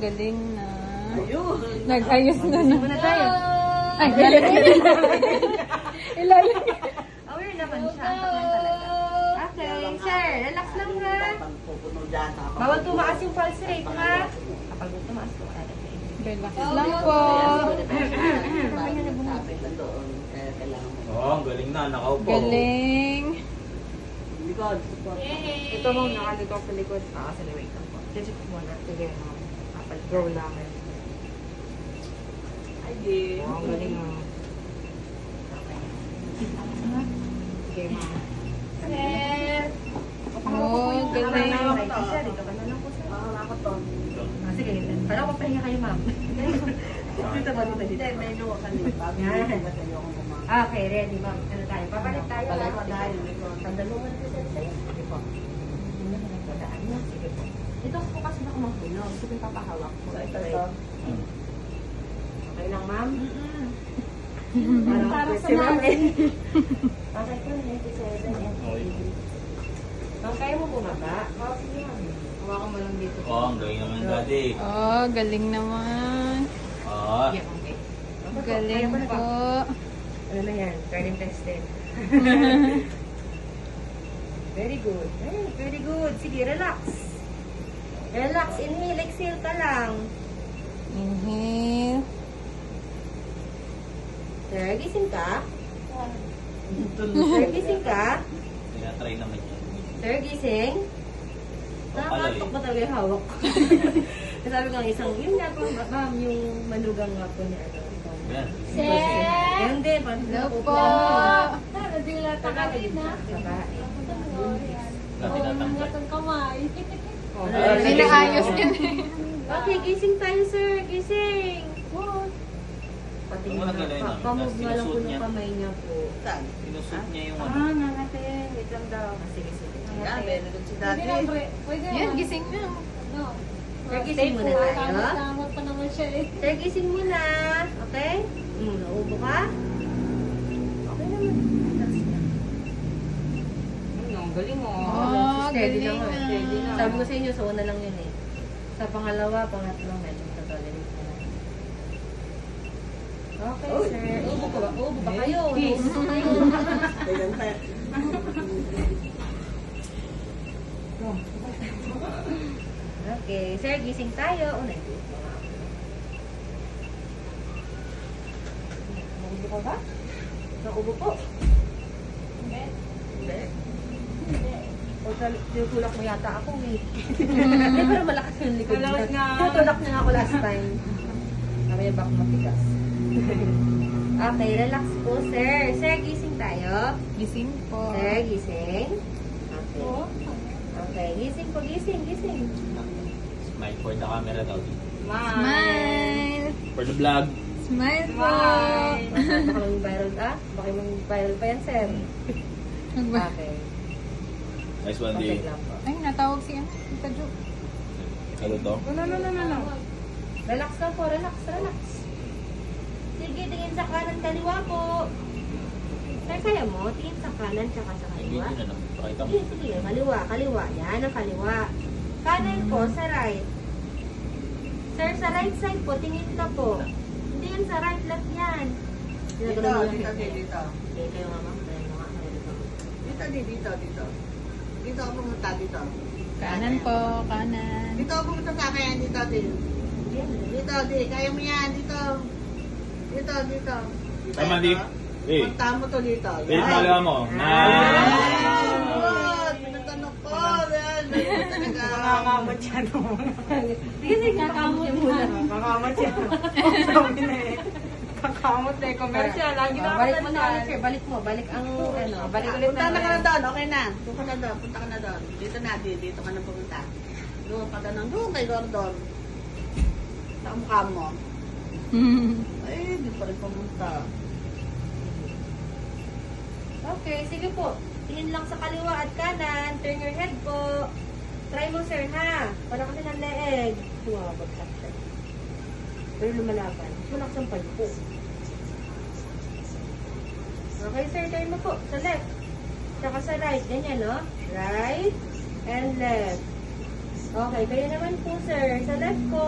galing na. Ayun. Nag-ayos na na. Muna tayo. Ay, galing. Ilalim. Aware naman siya. Talaga. Okay, sir. Relax lang ha. Pupuno dyan. Bawal tumaas yung pulse rate ha. Kapag tumaas po. Relax lang po. Sabi na doon. Kailangan mo. Oo, ang galing na. Nakaupo. Galing. Likod. Ito mong nakalito sa likod. Accelerate lang po. Check mo muna. Sige, kapal. Go lang. Ay, di. Ang galing mo. Sige, ma'am. Sir! Oh, galing. Sir, dito ka na lang po, sir. Sige, parang mapahinga kayo, ma'am. Dito ba, dito, dito. May luwa ka niyo. Bago Yan. ayoko kumama. Okay, ready, ma'am. Ano tayo? Babalik tayo. Balik tayo. Tandalungan ko sa sa'yo. Sige po. Hindi na nagdadaan mo. Sige po. Ito po kasi baka mahulog. Sige, papahawak po. Ito. Okay lang, ma'am? Para sa namin. Okay po, 97 and 80. Ma'am, kaya mo bumaba? Oo, sige, ma'am. Hawakan mo lang dito. Oo, ang galing naman, daddy. Oh, galing naman. Oo. Yeah, okay. Galing po. Ano na yan? Turning tested. Very good. Very good. Sige, relax. Relax. Inhale, exhale ka lang. Inhale. Sir, gising ka? Sir, gising ka? Tinatry naman yan. Sir, gising? Nakakatok ba talaga yung hawak ko? Sabi ko ang isang, yun nga po, ma'am, yung manugang nga po niya. Yan. Yan din, parang Hello sinapupo po. Babae. Dati natanggal. Pinaayos yun. Okay, gising tayo, sir. Gising. Pati Ang nga, maganda yun, pamove nga lang po sinusot ng niya. kamay niya po. Saan? Sinusot niya yung ano. nangatin. Wait lang daw. Sige, sige. Yan, meron din si daddy. Yan, gising na. Sir, gising muna tayo. Tama pa naman siya eh. Sir, gising muna. Okay? Naubo ka? Okay naman. Relax lang. Ang galing mo. Oh, Steady galing lang. na. Steady lang. Sabi ko sa inyo, sa una lang yun eh. Sa pangalawa, pangatlo, medyo tolerate na lang. Okay, sir. Ubo ka ba? Ubo ba kayo? Ubo ba kayo? Ayan tayo. Okay, sir, gising tayo. Unay ko. Naubo ka ba? Naubo po. Hindi. O, tinutulak mo yata ako eh. Hindi, pero malakas yung likod niya. Tinutulak niya ako last time. Kami yung back matigas. Okay, relax po, sir. Sir, gising tayo. Gising po. Sir, gising. Okay. Okay, gising po, gising, gising. Smile for the camera daw. Smile. For the vlog. Smile po. Baka maging viral ka? Baka maging viral pa yan, sir. Okay. Nice one, Okay D. lang po. Ay, natawag si Tita Jo. Hello to. No. Relax lang po, relax. Sige, tingin sa kanan, kaliwa po. Sir, kaya mo? Tingin sa kanan, tsaka sa Video kaliwa. na lang. Pakita mo. Sige, kaliwa. Yan ang kaliwa. Kanan po, sa right. Sir, sa right side po, tingin ka po. Hindi yan sa right, left yan. Dito, dito. Okay, kayo nga ma'am. Kayo nga, Dito. Dito ako pumunta, dito. Kanan po, kanan. Dito ako pumunta sa akin, dito, din. Dito, di. Kaya mo yan, dito. Dito. Tama, di. Eh. Punta mo to dito. Wait, malawa mo. Good! Pinatanong ko. Yan. Talaga. Nakakamot siya naman. Sige, kakamot niya muna. Kakamot siya. Sabi na eh. Kakamot na eh. Commercial. Lagi na balik mo na ulit, sir. Balik mo. Balik ang ano. Balik ulit Punta na ka na doon. Okay na. Punta ka na doon. Dito na, dito ka na pumunta. Doon ka na doon kay Gordon. Sa mukha mo. Ay, di pa rin pumunta. Okay, sige po. Tingin lang sa kaliwa at kanan. Turn your head po. Try mo, sir, ha? Para kasi ng leeg. Bumabagsak siya. Pero lumalaban. Malakas ang payo po. Okay, sir, turn mo po. Sa left. Tsaka sa right. Ganyan, no? Right and left. Okay, kayo naman po, sir. Sa left po.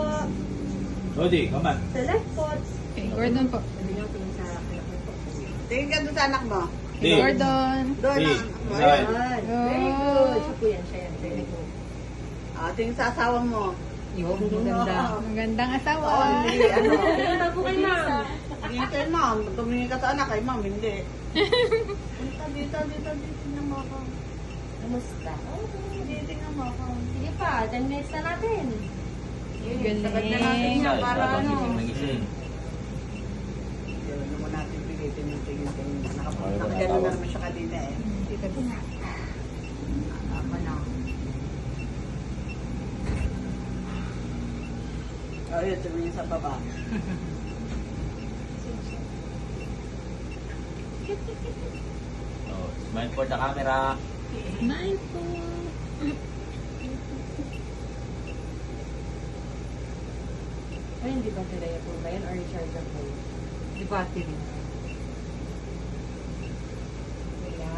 Odi, come on. Sa left po. Okay, Gordon po. Sabi niyo, tingin sa anak ko po. Tingin ka doon sa anak mo. Okay, Di. Gordon. Doon Di. ang anak mo. Saan? Ayun. Very good. Siya po yan, siya yan. Very good. Tingin sa asawa mo. Yung ganda. Magandang asawa. Oo, hindi. Ano? Tingnan po kay ma'am. Tingin kay ma'am. Tumingin ka sa anak kay ma'am. Hindi. Punta dito. Tingnan mo ako. Kamusta? Tingnan mo ako. Sige pa, 10 minutes na natin. Galing. Sagad na natin siya para ano. Nagising. Ano mo natin pilitin yung tingin. Ay, Nakapunta. wala Ganun tawag. na naman siya kanina eh. Tama na. Yun, tumingin sa baba. Oh, smile for the camera. Smile po. Ay, hindi ba po ba yan or rechargeable? Di battery.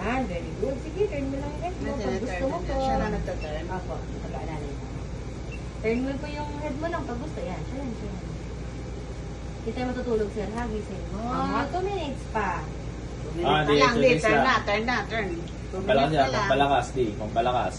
Ayan, very good. Sige, turn mo lang yung head mo. Pag gusto mo po. Siya na nagtaturn. Apo, pag-aalala mo. Turn mo po yung head mo lang pag gusto. Yan, siya yan. Hindi tayo matutulog, sir. Ha, gising mo. Mga 2 minutes pa. Ah, di, Turn exercise na, lang. turn na. 2 Palakas minutes niya, na lang. pampalakas, di, pampalakas.